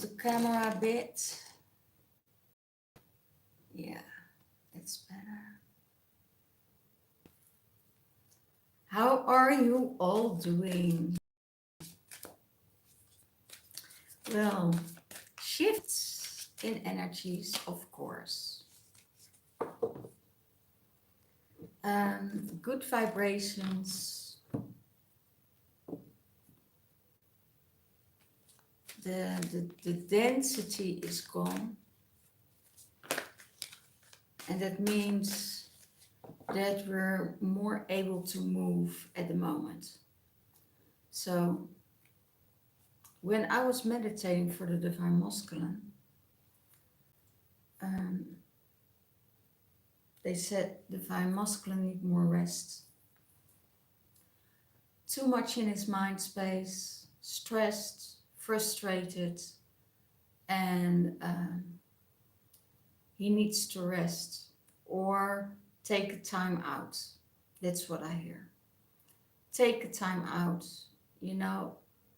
the camera a bit. Yeah, it's better. How are you all doing? Well, shifts in energies, of course. Good vibrations. The density is gone. And that means that we're more able to move at the moment. So when I was meditating for the Divine Masculine, they said Divine Masculine need more rest. Too much in his mind space, stressed, frustrated, and he needs to rest or take a time out. That's what I hear. Take a time out,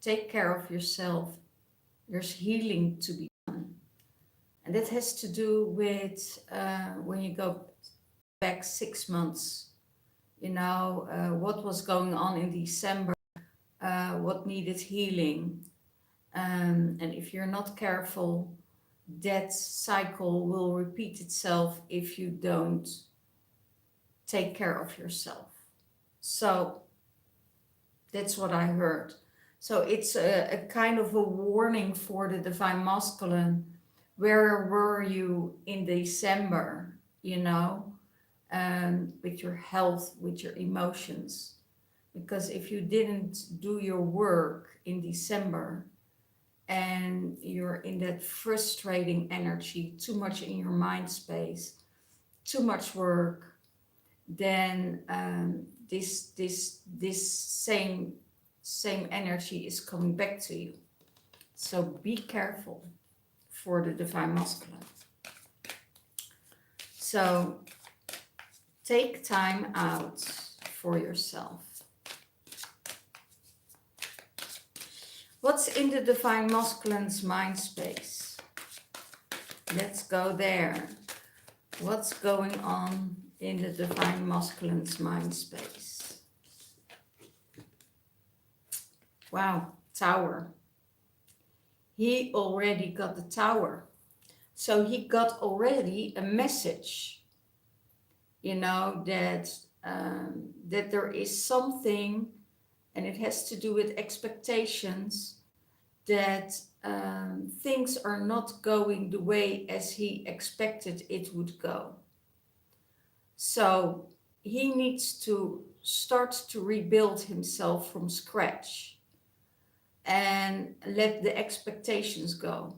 take care of yourself. There's healing to be done. And that has to do with when you go back 6 months, what was going on in December, what needed healing. And if you're not careful, that cycle will repeat itself if you don't take care of yourself. So that's what I heard. So it's a kind of a warning for the Divine Masculine. Where were you in December, with your health, with your emotions? Because if you didn't do your work in December and you're in that frustrating energy, too much in your mind space, too much work, then this same energy is coming back to you. So be careful for the Divine Masculine. So take time out for yourself. What's in the Divine Masculine's mind space? Let's go there. What's going on in the Divine Masculine's mind space? Wow, Tower. He already got the Tower. So he got already a message, that there is something, and it has to do with expectations, that things are not going the way as he expected it would go. So he needs to start to rebuild himself from scratch and let the expectations go.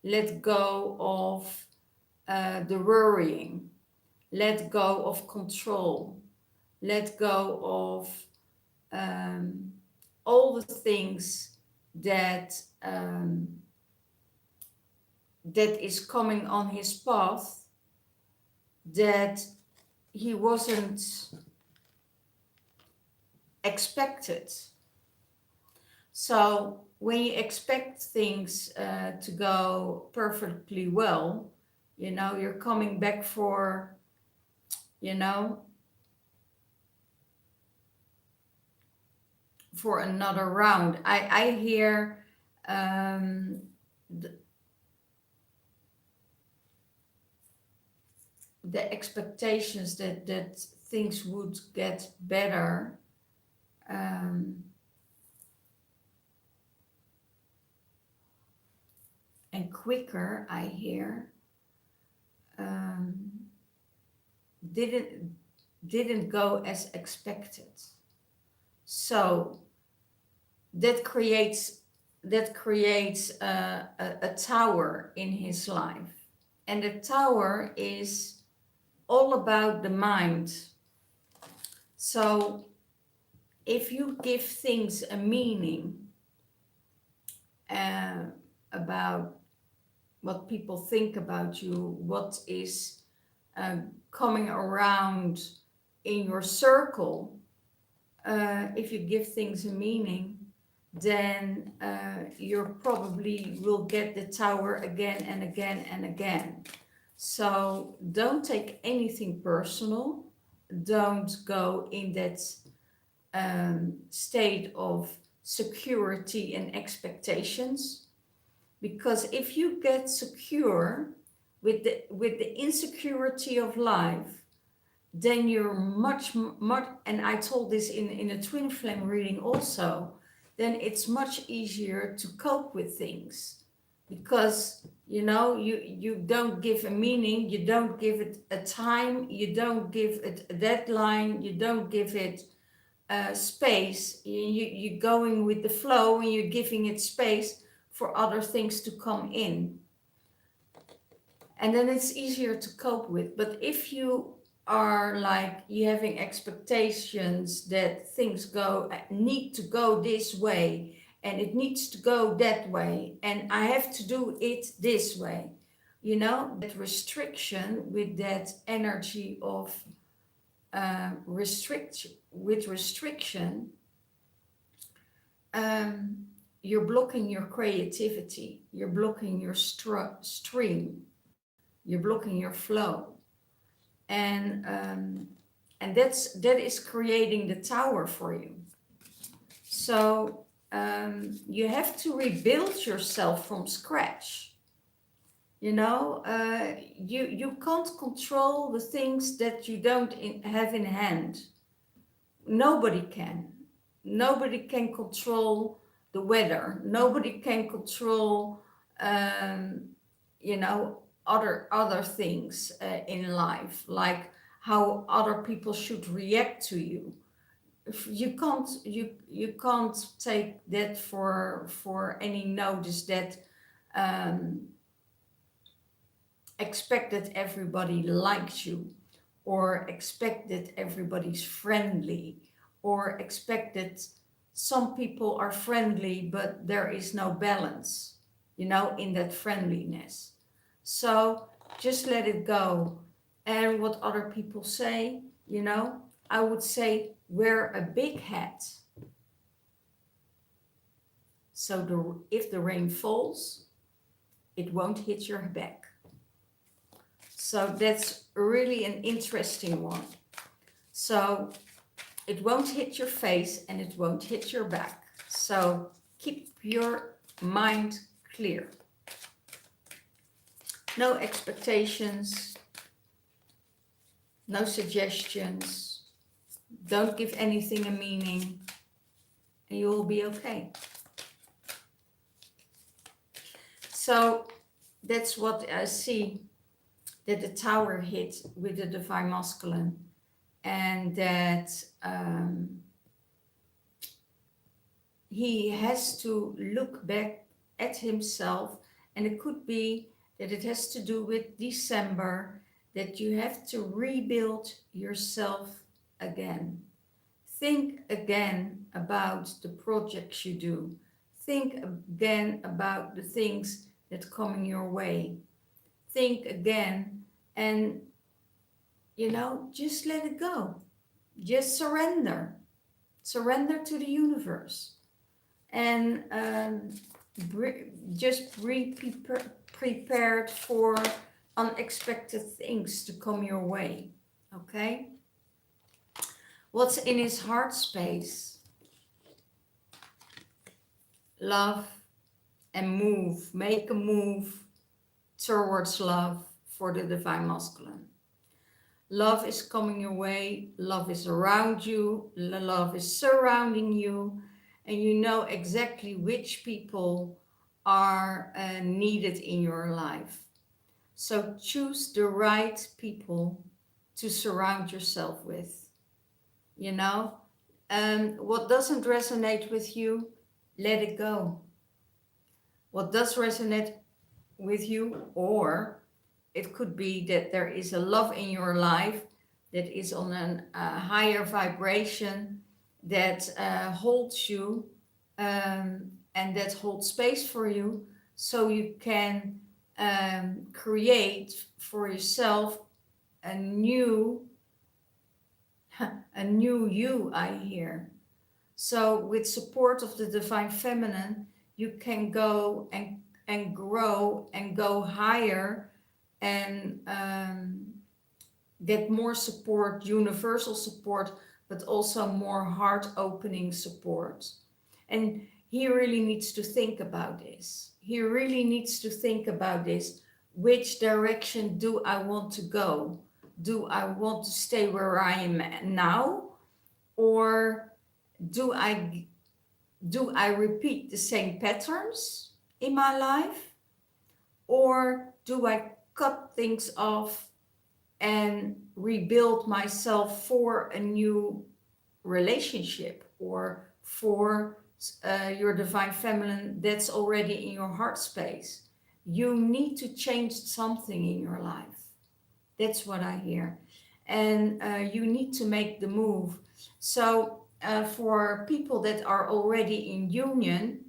Let go of the worrying. Let go of control. Let go of all the things that is coming on his path that he wasn't expected. So when you expect things to go perfectly well, you're coming back for, for another round. I hear the expectations that things would get better. And quicker, I hear, didn't go as expected. So that creates a tower in his life, and the tower is all about the mind. So if you give things a meaning about what people think about you, what is coming around in your circle, if you give things a meaning, then you probably will get the tower again and again and again. So don't take anything personal. Don't go in that state of security and expectations, because if you get secure with the insecurity of life, then you're much, and I told this in a twin flame reading also, then it's much easier to cope with things, because you don't give a meaning, you don't give it a time, you don't give it a deadline, you don't give it space. You're going with the flow, and you're giving it space for other things to come in, and then it's easier to cope with. But if you are like you having expectations that things need to go this way, and it needs to go that way, and I have to do it this way, that restriction, with that energy of restriction, you're blocking your creativity, you're blocking your stream, you're blocking your flow, and that is creating the tower for you. So you have to rebuild yourself from scratch. You can't control the things that you don't have in hand. Nobody can. Nobody can control the weather. Nobody can control, other things in life, like how other people should react to you. If you can't take that for any notice, that expect that everybody likes you, or expect that everybody's friendly, or expect that some people are friendly but there is no balance, in that friendliness. So just let it go. And what other people say, I would say wear a big hat. So if the rain falls, it won't hit your back. So that's really an interesting one. So it won't hit your face and it won't hit your back. So keep your mind clear. No expectations, no suggestions. Don't give anything a meaning, and you will be okay. So that's what I see, that the tower hit with the divine masculine, and that he has to look back at himself. And it could be that it has to do with December, that you have to rebuild yourself again. Think again about the projects you do. Think again about the things that come your way. Think again, and just let it go. Just surrender. Surrender to the universe. And just be prepared for unexpected things to come your way. Okay? What's in his heart space? Love and move. Make a move towards love for the divine masculine. Love is coming your way. Love is around you. Love is surrounding you. And you know exactly which people are needed in your life. So choose the right people to surround yourself with. What doesn't resonate with you, let it go. What does resonate with you, or it could be that there is a love in your life that is on a higher vibration, that holds you, and that holds space for you, so you can create for yourself a new you, I hear. So with support of the divine feminine, you can go and grow and go higher and get more support, universal support, but also more heart opening support. And he really needs to think about this. He really needs to think about this. Which direction do I want to go? Do I want to stay where I am now? Or do I repeat the same patterns in my life? Or do I cut things off and rebuild myself for a new relationship, or for your divine feminine that's already in your heart space? You need to change something in your life. That's what I hear. And you need to make the move. So for people that are already in union,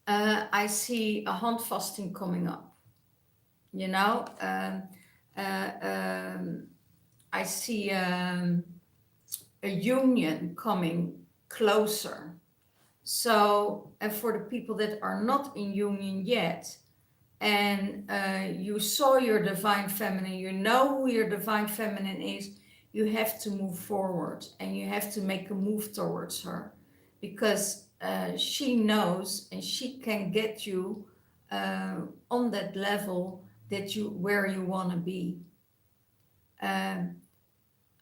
I see a handvasting coming up. You know, I see a union coming closer. So, and for the people that are not in union yet, and you saw your divine feminine, you know who your divine feminine is, you have to move forward and you have to make a move towards her, because she knows and she can get you on that level that you where you want to be.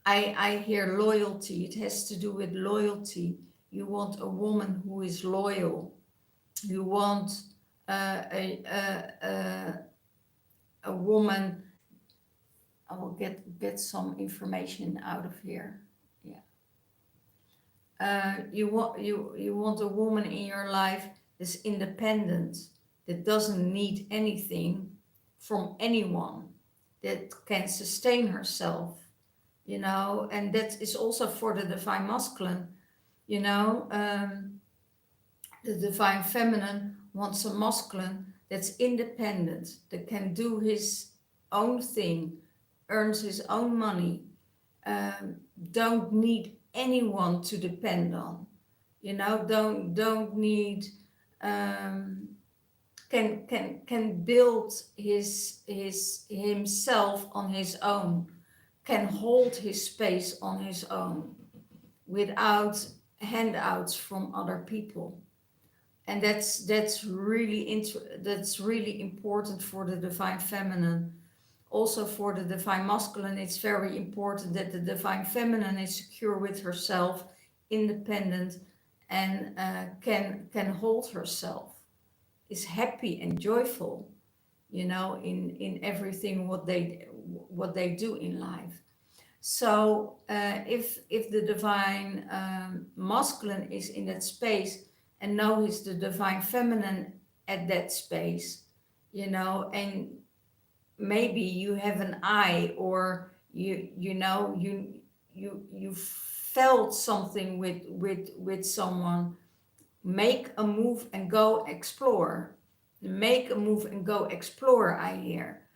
I hear loyalty. It has to do with loyalty. You want a woman who is loyal. You want a woman. I will get some information out of here. Yeah. You want a woman in your life that's independent, that doesn't need anything from anyone, that can sustain herself, you know. And that is also for the divine masculine, you know. The divine feminine wants a masculine that's independent, that can do his own thing, earns his own money, don't need anyone to depend on, you know. Don't need can build himself on his own, can hold his space on his own without handouts from other people. And that's really important for the divine feminine. Also for the divine masculine, it's very important that the divine feminine is secure with herself, independent, and can hold herself, is happy and joyful, you know, in everything what they do in life. So if the divine masculine is in that space and now he's the divine feminine at that space, you know, and maybe you have an eye, or you know you felt something with someone, make a move and go explore. Make a move and go explore, I hear.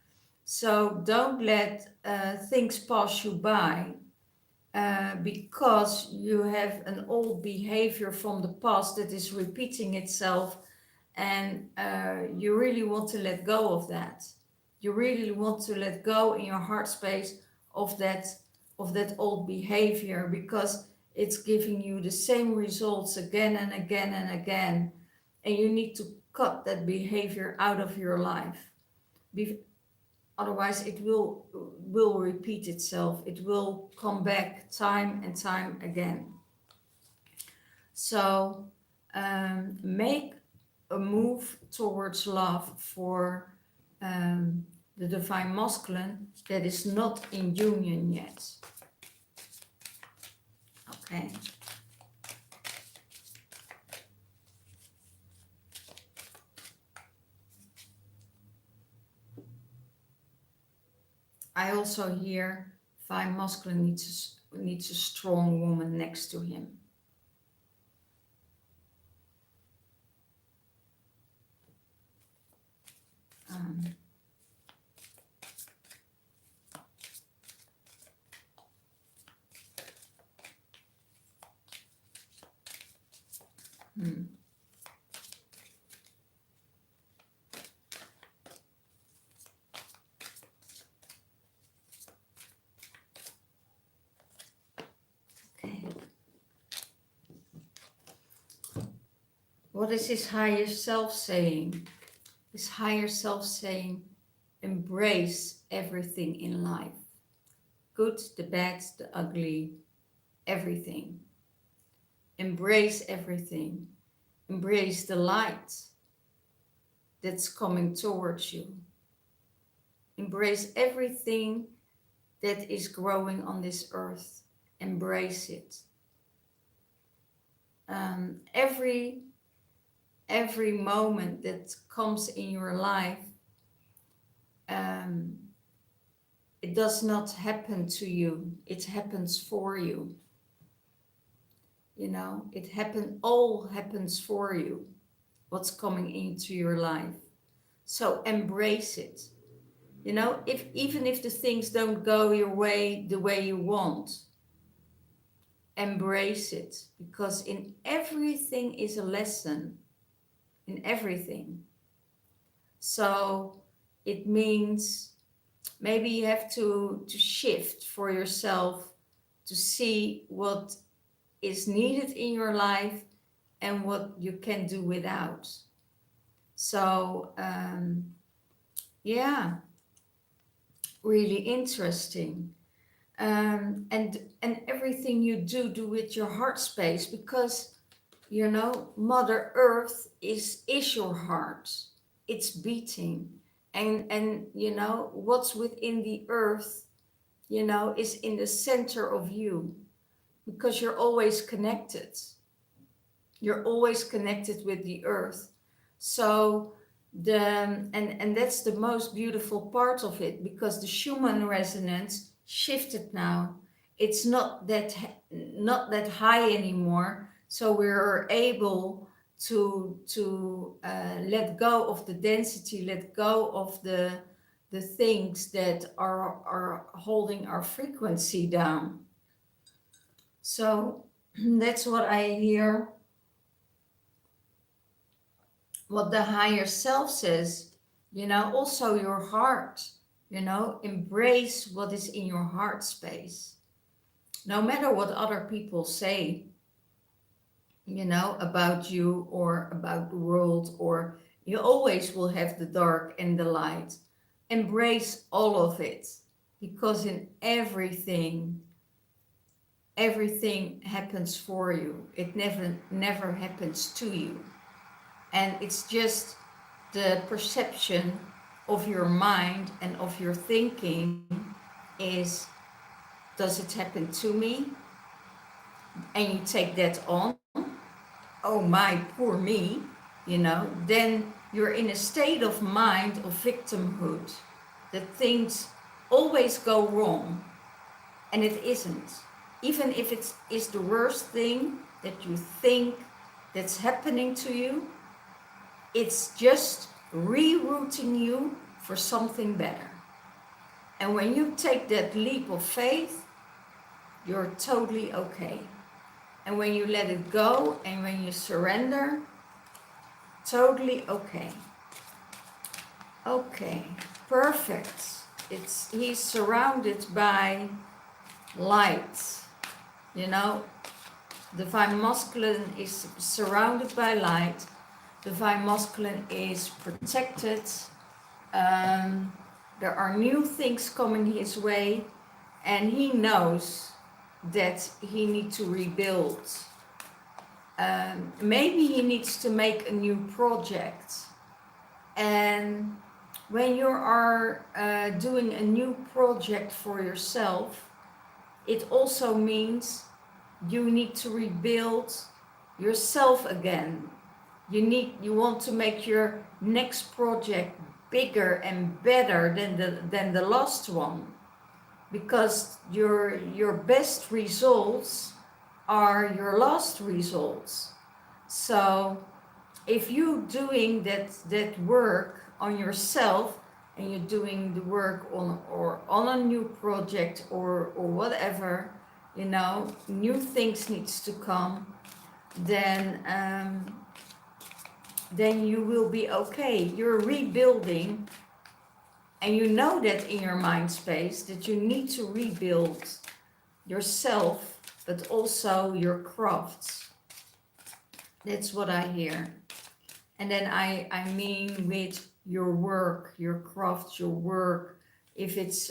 So don't let things pass you by because you have an old behavior from the past that is repeating itself, and you really want to let go of that. You really want to let go in your heart space of that old behavior, because it's giving you the same results again and again and again, and you need to cut that behavior out of your life. Otherwise it will repeat itself. It will come back time and time again. So make a move towards love for the divine masculine that is not in union yet. Okay. I also hear divine masculine needs a strong woman next to him. What is his higher self saying? His higher self saying, embrace everything in life. Good, the bad, the ugly, everything. Embrace everything. Embrace the light that's coming towards you. Embrace everything that is growing on this earth. Embrace it. Every moment that comes in your life, it does not happen to you. It happens for you. You know, all happens for you. What's coming into your life. So embrace it. You know, even if the things don't go your way the way you want, embrace it, because in everything is a lesson. In everything. So it means maybe you have to shift for yourself to see what is needed in your life and what you can do without. So yeah, really interesting. And everything you do with your heart space, because you know Mother Earth is your heart. It's beating, and you know what's within the earth, you know, is in the center of you, because you're always connected. You're always connected with the earth. So and that's the most beautiful part of it, because the Schumann resonance shifted now. It's not that high anymore, so we're able to let go of the density, let go of the things that are holding our frequency down. So that's what I hear. What the higher self says, you know, also your heart, you know, embrace what is in your heart space. No matter what other people say, you know, about you or about the world, or you always will have the dark and the light. Embrace all of it, because in everything happens for you. It never happens to you. And it's just the perception of your mind and of your thinking is, does it happen to me? And you take that on, oh my, poor me, you know, then you're in a state of mind of victimhood, that things always go wrong, and it isn't. Even if it is the worst thing that you think that's happening to you, it's just rerouting you for something better. And when you take that leap of faith, you're totally okay. And when you let it go and when you surrender, totally okay. Okay, perfect. He's surrounded by light. You know, Divine Masculine is surrounded by light. Divine Masculine is protected. There are new things coming his way, and he knows that he needs to rebuild. Maybe he needs to make a new project. And when you are doing a new project for yourself, it also means you need to rebuild yourself again. You want to make your next project bigger and better than the last one, because your best results are your last results. So if you're doing that work on yourself, and you're doing the work on a new project or whatever, you know, new things needs to come, then you will be okay. You're rebuilding, and you know that in your mind space that you need to rebuild yourself, but also your crafts. That's what I hear. And then I mean with your work, your craft, your work, if it's,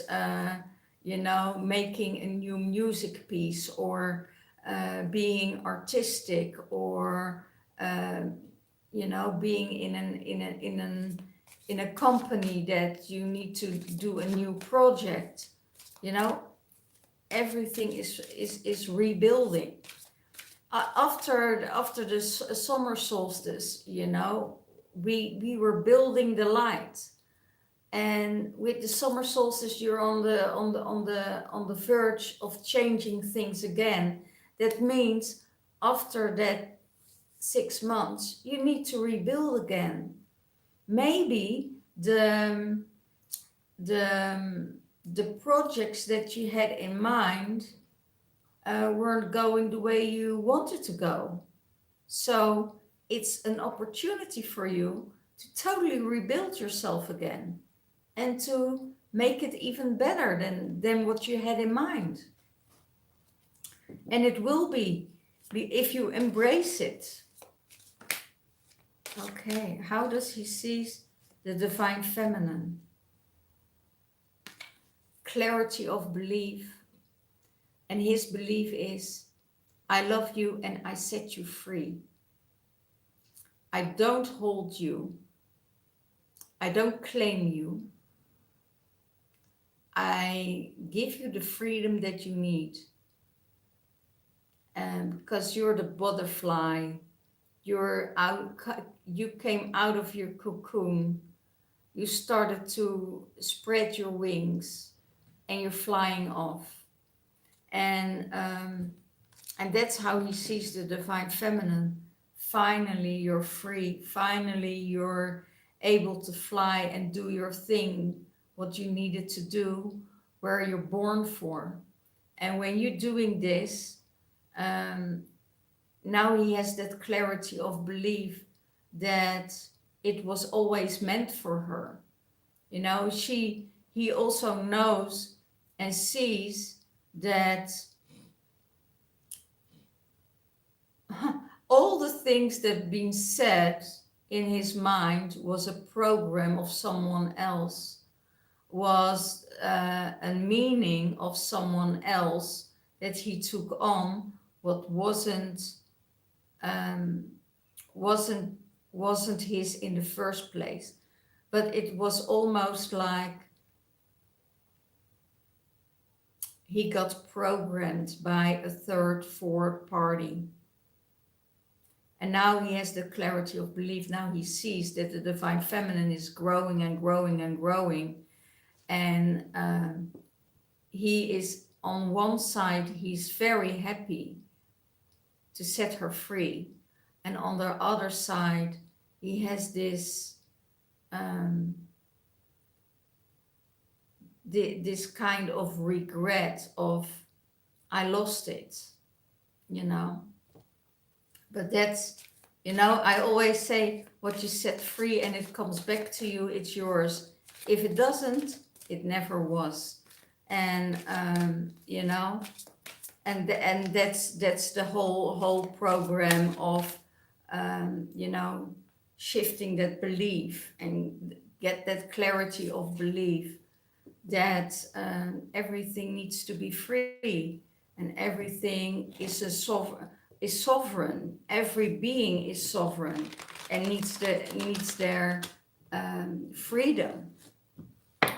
making a new music piece, or being artistic, or, uh, being in a company that you need to do a new project, you know, everything is rebuilding. After the summer solstice, we were building the light, and with the summer solstice, you're on the verge of changing things again. That means after that 6 months, you need to rebuild again. Maybe the the projects that you had in mind weren't going the way you wanted to go. So it's an opportunity for you to totally rebuild yourself again, and to make it even better than what you had in mind. And it will be if you embrace it. Okay, how does he see the divine feminine? Clarity of belief. And his belief is, I love you and I set you free. I don't hold you. I don't claim you. I give you the freedom that you need. And because you're the butterfly, you came out of your cocoon, you started to spread your wings, and you're flying off. And that's how he sees the divine feminine. Finally, you're free. Finally, you're able to fly and do your thing, what you needed to do, where you're born for. And when you're doing this, now he has that clarity of belief that it was always meant for her. He also knows and sees that all the things that been said in his mind was a program of someone else, was a meaning of someone else that he took on, what um, wasn't wasn't his in the first place. But it was almost like he got programmed by a third, fourth party. And now he has the clarity of belief. Now he sees that the divine feminine is growing and growing and growing. And he is, on one side, he's very happy to set her free. And on the other side, he has this this kind of regret of, I lost it, But that's, I always say, what you set free and it comes back to you, it's yours. If it doesn't, it never was. And, and that's the whole program of, shifting that belief and get that clarity of belief that everything needs to be free, and everything is sovereign. Every being is sovereign and needs their freedom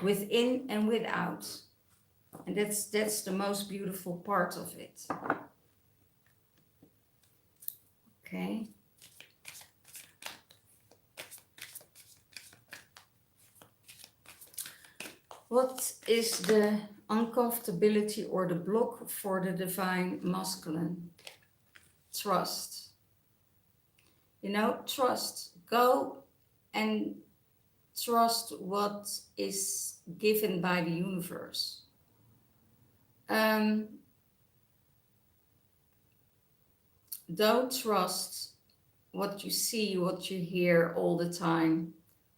within and without. And that's the most beautiful part of it. Okay. What is the uncomfortability or the block for the divine masculine? Trust. Trust. Go and trust what is given by the universe. Don't trust what you see, what you hear all the time,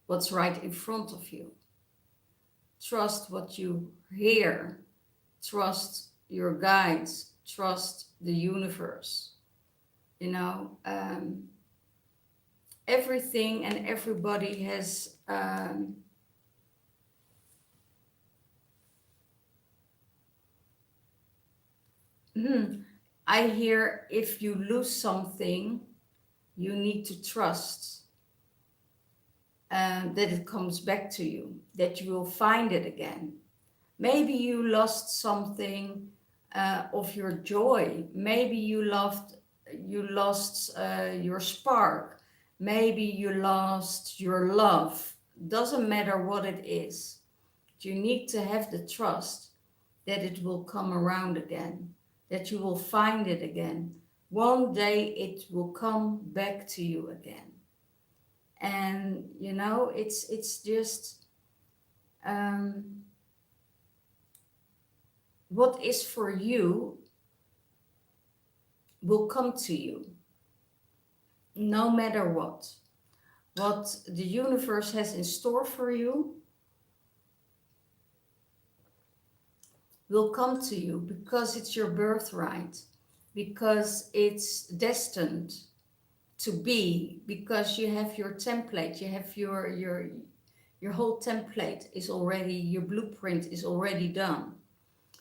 what's right in front of you. Trust what you hear. Trust your guides. Trust the universe. everything and everybody has I hear, if you lose something, you need to trust that it comes back to you, that you will find it again. Maybe you lost something of your joy. Maybe you lost your spark. Maybe you lost your love. Doesn't matter what it is. You need to have the trust that it will come around again, that you will find it again. One day it will come back to you again. And it's just what is for you will come to you, no matter what. What the universe has in store for you will come to you, because it's your birthright, because it's destined to be, because you have your template, you have your whole template is already, your blueprint is already done.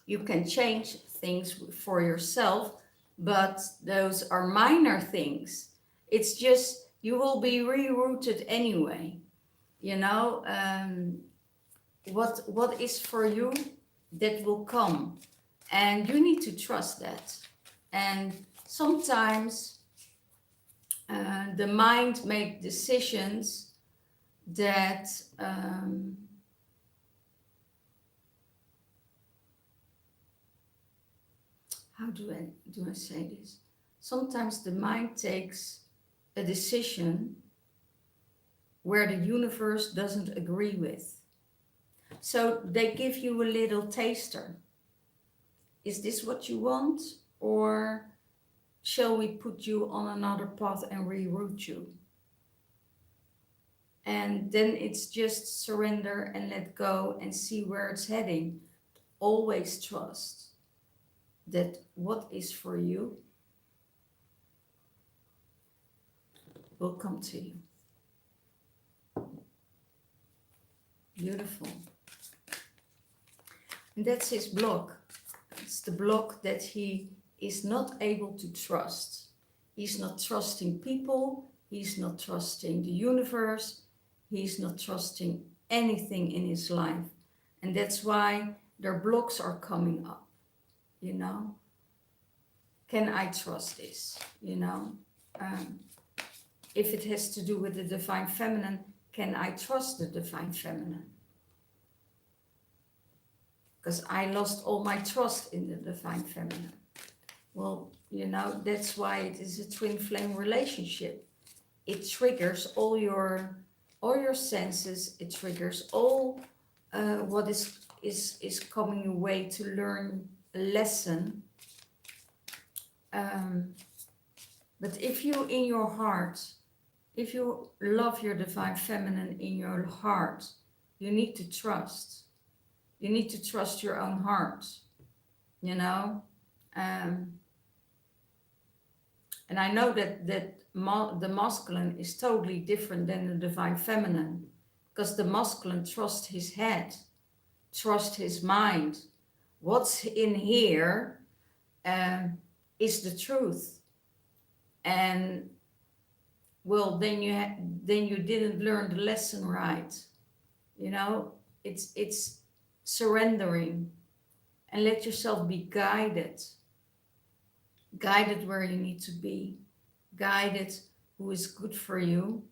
You can change things for yourself, but those are minor things. It's just, you will be rerouted anyway. What is for you, that will come, and you need to trust that. And sometimes the mind make decisions that how do I say this? Sometimes the mind takes a decision where the universe doesn't agree with. So they give you a little taster. Is this what you want? Or shall we put you on another path and reroute you? And then it's just surrender and let go and see where it's heading. Always trust that what is for you will come to you. Beautiful. And that's his block. It's the block that he is not able to trust. He's not trusting people. He's not trusting the universe. He's not trusting anything in his life. And that's why their blocks are coming up. Can I trust this? If it has to do with the divine feminine, can I trust the divine feminine? Because I lost all my trust in the divine feminine. Well, that's why it is a twin flame relationship. It triggers all your senses. It triggers all what is coming your way to learn a lesson. But if you, in your heart, if you love your divine feminine in your heart, you need to trust. You need to trust your own heart, and I know that the masculine is totally different than the divine feminine, because the masculine trusts his head, trusts his mind. What's in here is the truth. And well, then you didn't learn the lesson right. It's surrendering and let yourself be guided where you need to be, guided who is good for you,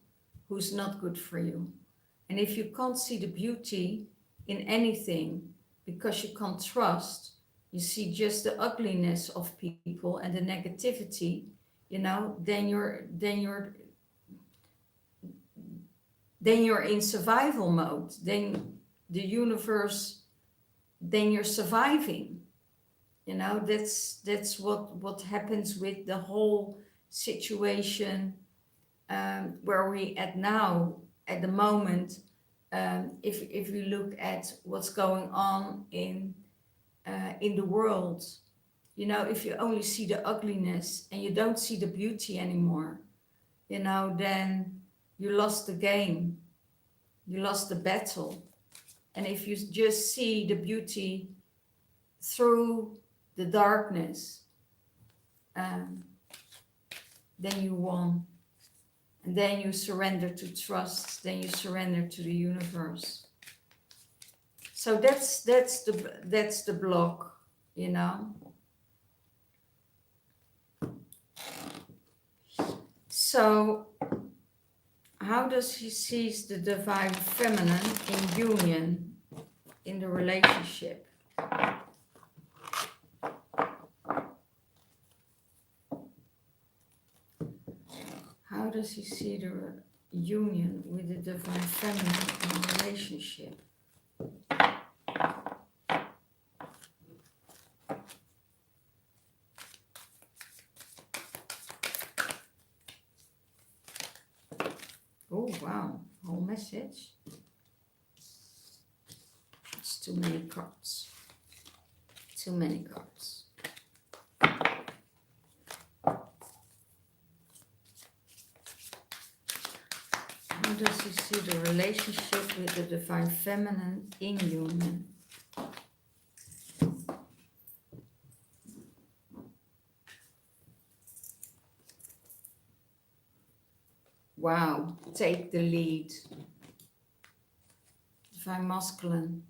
who's not good for you. And if you can't see the beauty in anything because you can't trust, you see just the ugliness of people and the negativity, then you're in survival mode. Then the universe, then you're surviving. That's what happens with the whole situation where we at the moment. If we look at what's going on in the world, if you only see the ugliness and you don't see the beauty anymore, then you lost the game, you lost the battle. And if you just see the beauty through the darkness, then you won. And then you surrender to trust, then you surrender to the universe. So that's the block, you know. So how does he see the divine feminine in union in the relationship? How does he see the union with the divine feminine in a relationship? Oh wow, whole message. It's too many cards. Too many cards. How does he see the relationship with the divine feminine in union? Wow, take the lead. Divine masculine.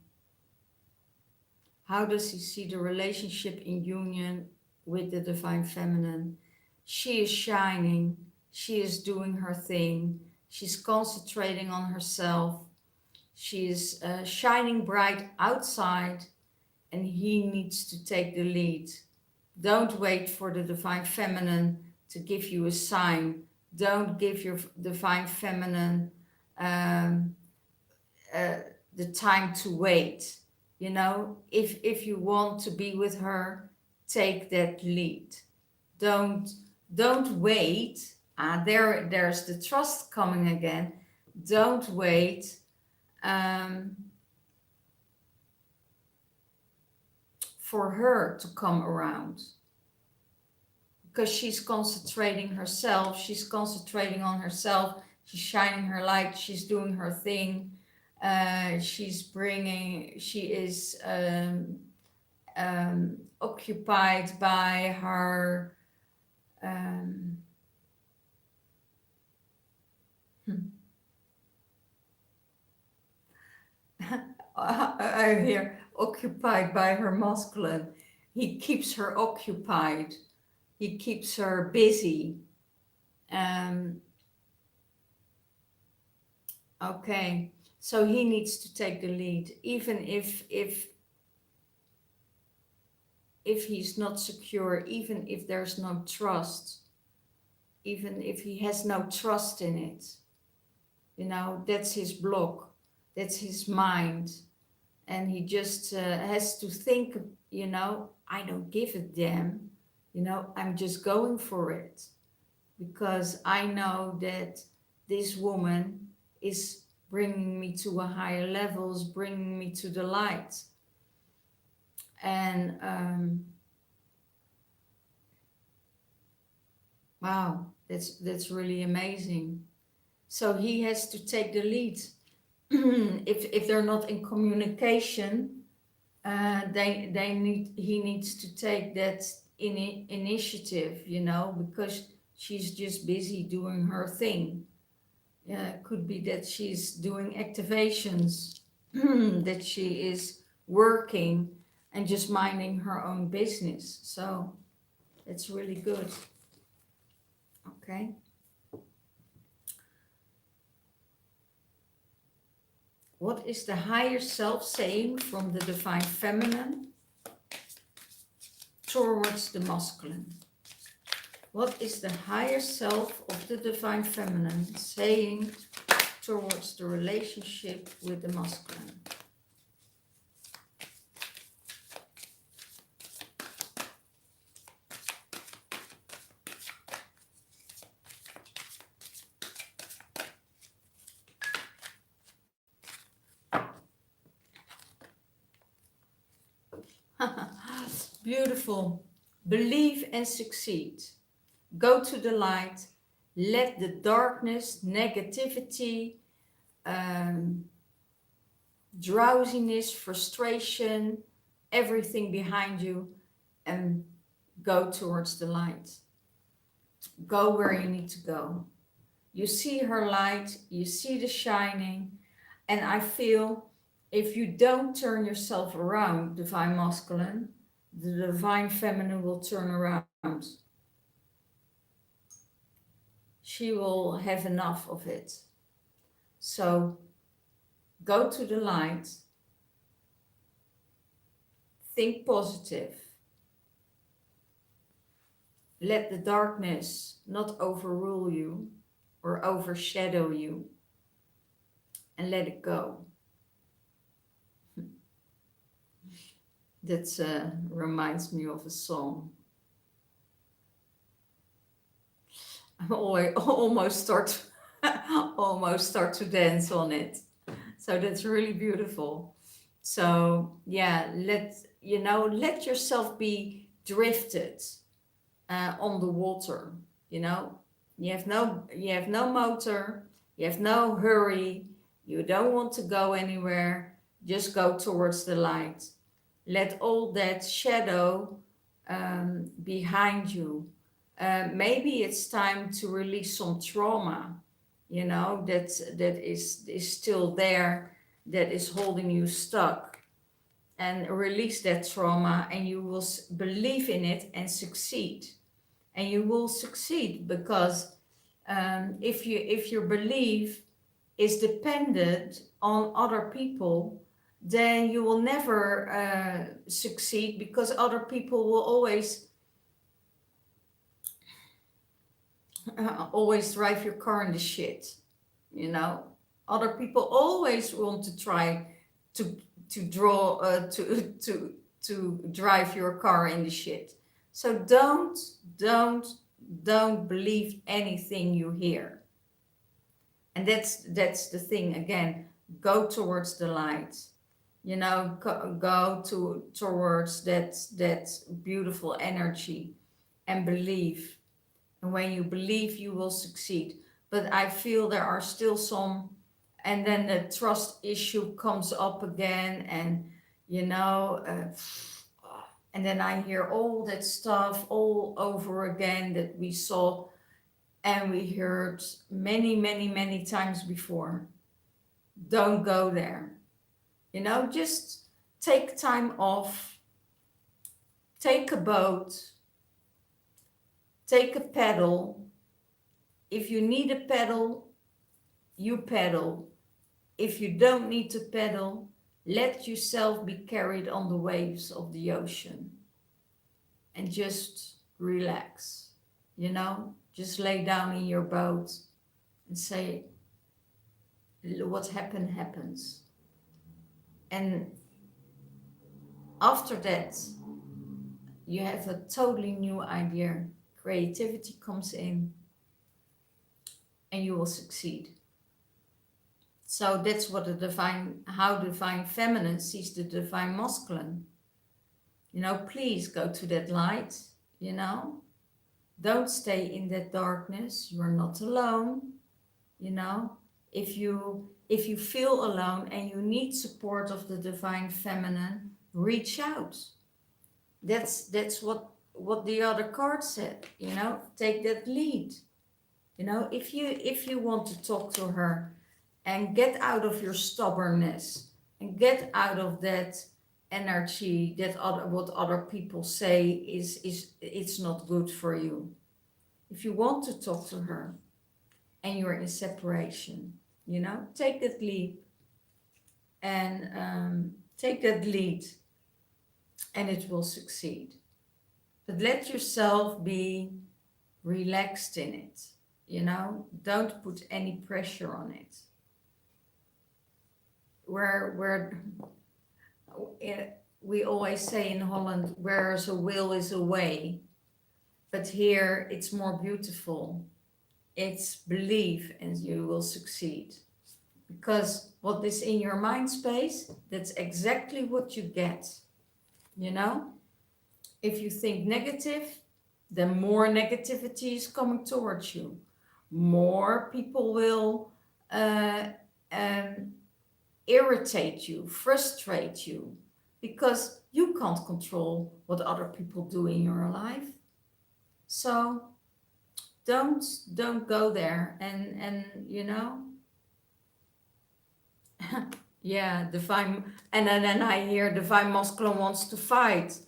How does he see the relationship in union with the divine feminine? She is shining. She is doing her thing. She's concentrating on herself. She is shining bright outside, and he needs to take the lead. Don't wait for the divine feminine to give you a sign. Don't give your divine feminine the time to wait. You know, if you want to be with her, take that lead. Don't wait. There's the trust coming again. Don't wait for her to come around, because she's concentrating herself. She's concentrating on herself. She's shining her light. She's doing her thing. She is occupied by her I hear occupied by her masculine. He keeps her occupied. He keeps her busy. Okay, so he needs to take the lead, even if he's not secure, even if there's no trust, even if he has no trust in it. You know, that's his block. That's his mind. And he just has to think, you know, I don't give a damn. You know, I'm just going for it. Because I know that this woman is bringing me to a higher level, is bringing me to the light. And wow, that's really amazing. So he has to take the lead. If they're not in communication, he needs to take that initiative, you know, because she's just busy doing her thing. It could be that she's doing activations, that she is working and just minding her own business. So it's really good. Okay. What is the higher self saying from the divine feminine towards the masculine? What is the higher self of the divine feminine saying towards the relationship with the masculine? Beautiful. Believe and succeed. Go to the light. Let the darkness, negativity, um, drowsiness, frustration, everything behind you, and go towards the light. Go where you need to go. You see her light, you see the shining, and I feel if you don't turn yourself around, divine masculine, the divine feminine will turn around. She will have enough of it. So go to the light, think positive, let the darkness not overrule you or overshadow you, and let it go. That reminds me of a song. I almost start to dance on it. So that's really beautiful. So yeah, let yourself be drifted on the water. You know, you have no motor, you have no hurry, you don't want to go anywhere. Just go towards the light. Let all that shadow behind you. Maybe it's time to release some trauma, that is still there, that is holding you stuck, and release that trauma, and you will believe in it and succeed. And you will succeed because if your belief is dependent on other people, then you will never succeed, because other people will always drive your car in the shit. Other people always want to try to drive your car in the shit. So don't believe anything you hear. And that's the thing again. Go towards the light. Go towards that beautiful energy and believe. And when you believe, you will succeed. But I feel there are still some, and then the trust issue comes up again, and and then I hear all that stuff all over again that we saw and we heard many, many, many times before. Don't go there. Just take time off, take a boat, take a paddle. If you need a paddle, you paddle. If you don't need to paddle, let yourself be carried on the waves of the ocean and just relax. Just lay down in your boat and say, what happened happens. And after that, you have a totally new idea. Creativity comes in and you will succeed. So that's what how divine feminine sees the divine masculine. Please go to that light, Don't stay in that darkness. You are not alone, If you feel alone and you need support of the divine feminine, reach out. That's what the other card said, take that lead. If you want to talk to her and get out of your stubbornness and get out of that energy that what other people say is it's not good for you. If you want to talk to her and you're in separation, take that leap and take that lead, and it will succeed. But let yourself be relaxed in it. Don't put any pressure on it. We always say in Holland, where's a will is a way. But here it's more beautiful. It's believe and you will succeed. Because what is in your mind space, that's exactly what you get. If you think negative, then more negativity is coming towards you. more people will uh, um, irritate you, frustrate you, because you can't control what other people do in your life. So don't don't go there. And you know, yeah, divine. And then I hear divine masculine wants to fight.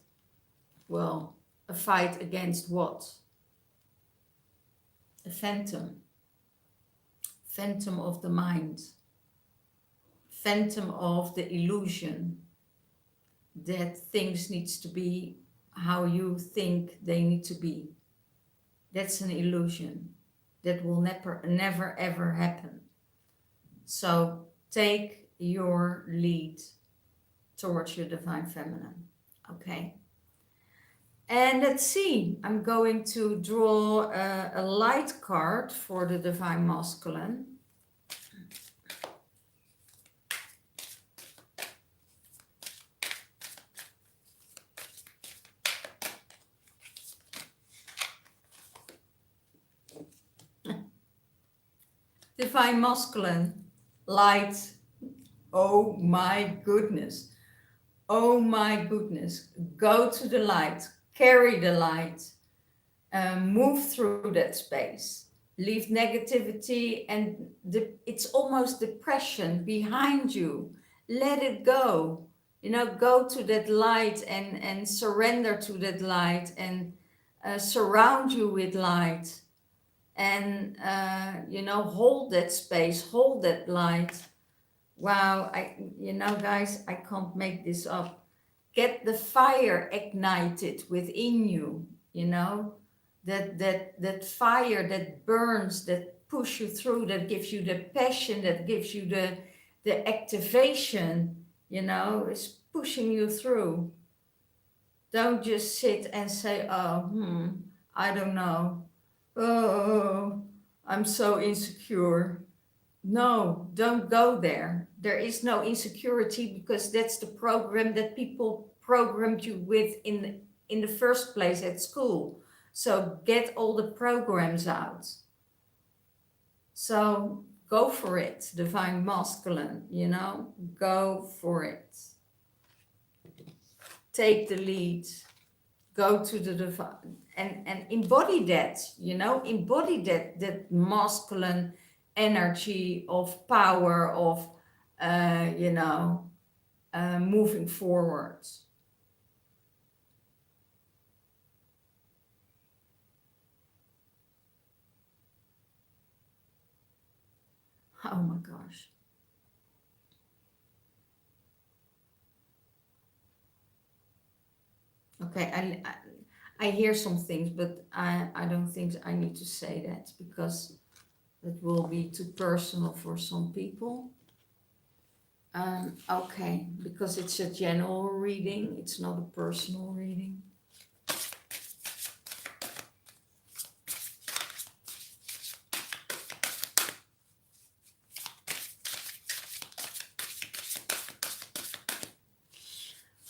Well, a fight against what? A phantom of the mind, phantom of the illusion that things needs to be how you think they need to be. That's an illusion that will never ever happen. So take your lead towards your divine feminine. Okay. And let's see, I'm going to draw a light card for the divine masculine. Divine masculine, light. Oh my goodness. Oh my goodness. Go to the light, carry the light, move through that space. Leave negativity and it's almost depression behind you. Let it go. You know, go to that light and surrender to that light and surround you with light. And, you know, hold that space, hold that light. Wow, you know, guys, I can't make this up. Get the fire ignited within you, you know, that fire that burns, that push you through, that gives you the passion, that gives you the activation, you know, is pushing you through. Don't just sit and say, oh, I don't know. Oh, I'm so insecure. No, don't go there. There is no insecurity because that's the program that people programmed you with in the first place at school. So get all the programs out. So go for it, divine masculine, you know, go for it. Take the lead, go to the divine and embody that, you know, embody that masculine energy of power, of you know, moving forward. Oh my gosh. Okay, I hear some things, but I don't think I need to say that because it will be too personal for some people. Okay, because it's a general reading, it's not a personal reading.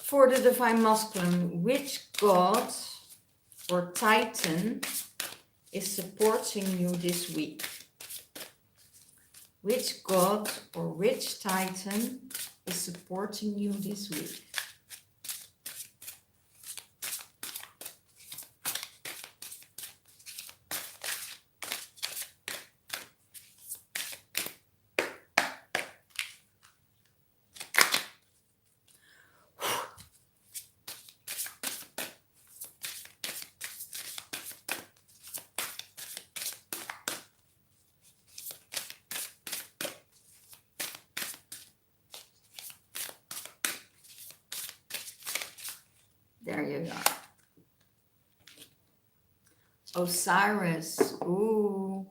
For the divine masculine, which god or titan is supporting you this week? Which god or which titan is supporting you this week? There you go. Osiris. Ooh.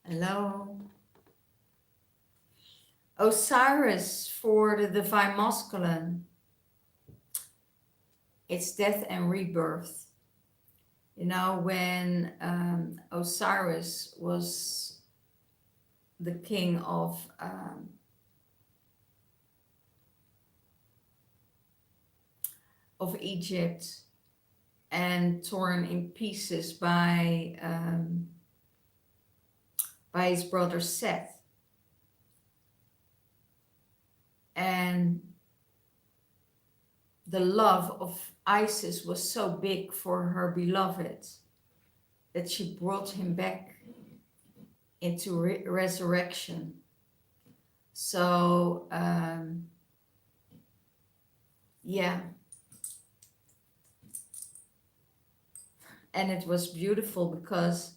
Hello. Osiris for the divine masculine. It's death and rebirth. You know, when Osiris was the king of Egypt, and torn in pieces by his brother Seth. And the love of Isis was so big for her beloved that she brought him back into resurrection. So, yeah. And it was beautiful because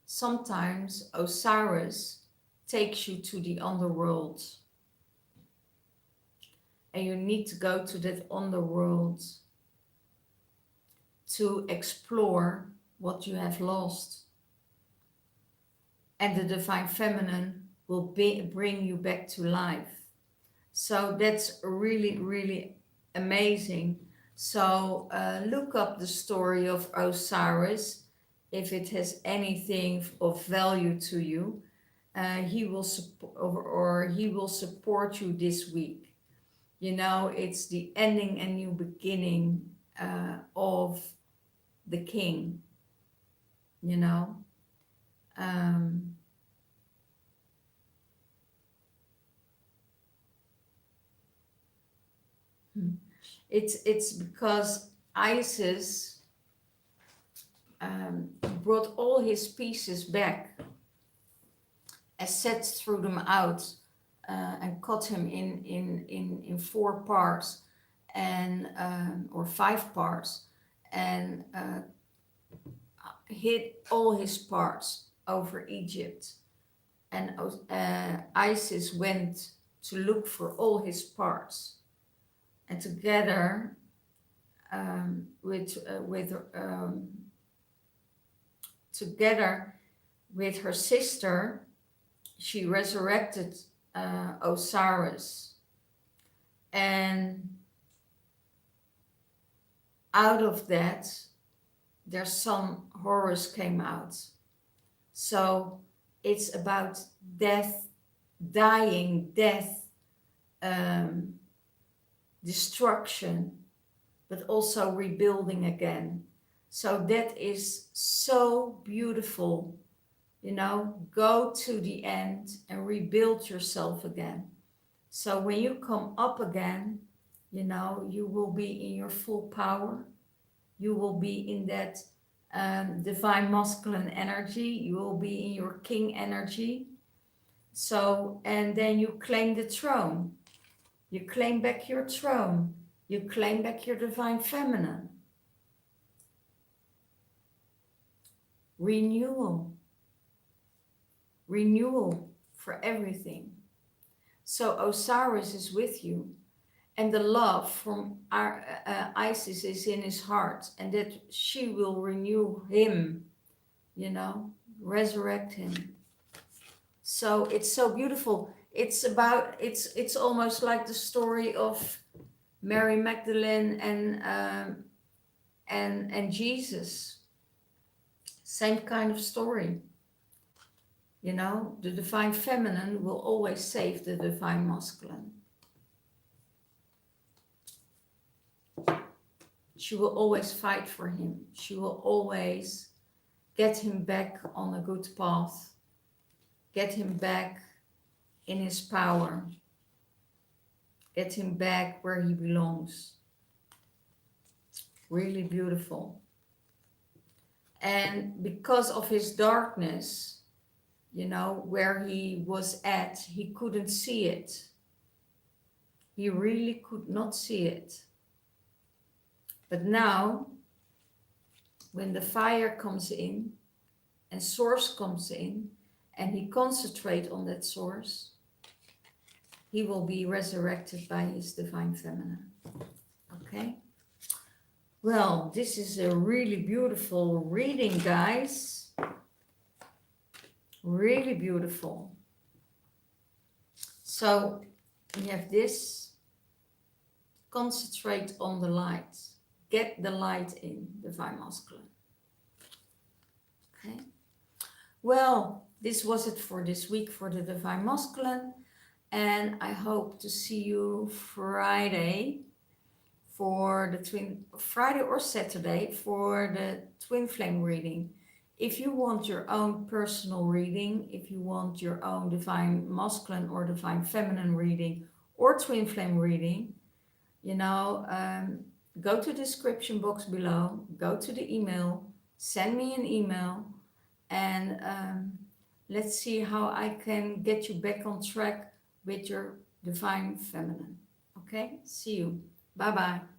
sometimes Osiris takes you to the underworld. And you need to go to that underworld to explore what you have lost. And the Divine Feminine will bring you back to life. So that's really, really amazing. So look up the story of Osiris if it has anything of value to you. He will support you this week. You know, it's the ending and new beginning of the king. You know, it's because Isis brought all his pieces back, set threw them out, and cut him in 4 parts and or 5 parts, and hid all his parts over Egypt. And Isis went to look for all his parts, and together together with her sister, she resurrected Osiris, and out of that their son Horus came out. So it's about death, dying, death, destruction, but also rebuilding again. So that is so beautiful. You know, go to the end and rebuild yourself again. So when you come up again, you know, you will be in your full power. You will be in that divine masculine energy. You will be in your king energy. So, and then you claim the throne. You claim back your throne. You claim back your divine feminine. Renewal. Renewal for everything. So Osiris is with you, and the love from our, Isis is in his heart, and that she will renew him, you know, resurrect him. So it's so beautiful. It's about, it's almost like the story of Mary Magdalene and Jesus. Same kind of story. You know, the divine feminine will always save the divine masculine. She will always fight for him. She will always get him back on a good path. Get him back in his power. Get him back where he belongs. Really beautiful. And because of his darkness, you know, where he was at, he couldn't see it. He really could not see it. But now, when the fire comes in and source comes in, and he concentrates on that source, he will be resurrected by his divine feminine. Okay? Well, this is a really beautiful reading, guys. Really beautiful. So we have this. Concentrate on the light. Get the light in, divine masculine. Okay. Well, this was it for this week for the divine masculine. And I hope to see you Friday for the Friday or Saturday for the twin flame reading. If you want your own personal reading, if you want your own divine masculine or divine feminine reading or twin flame reading, go to the description box below, go to the email, send me an email, and let's see how I can get you back on track with your divine feminine. Okay, see you. Bye bye.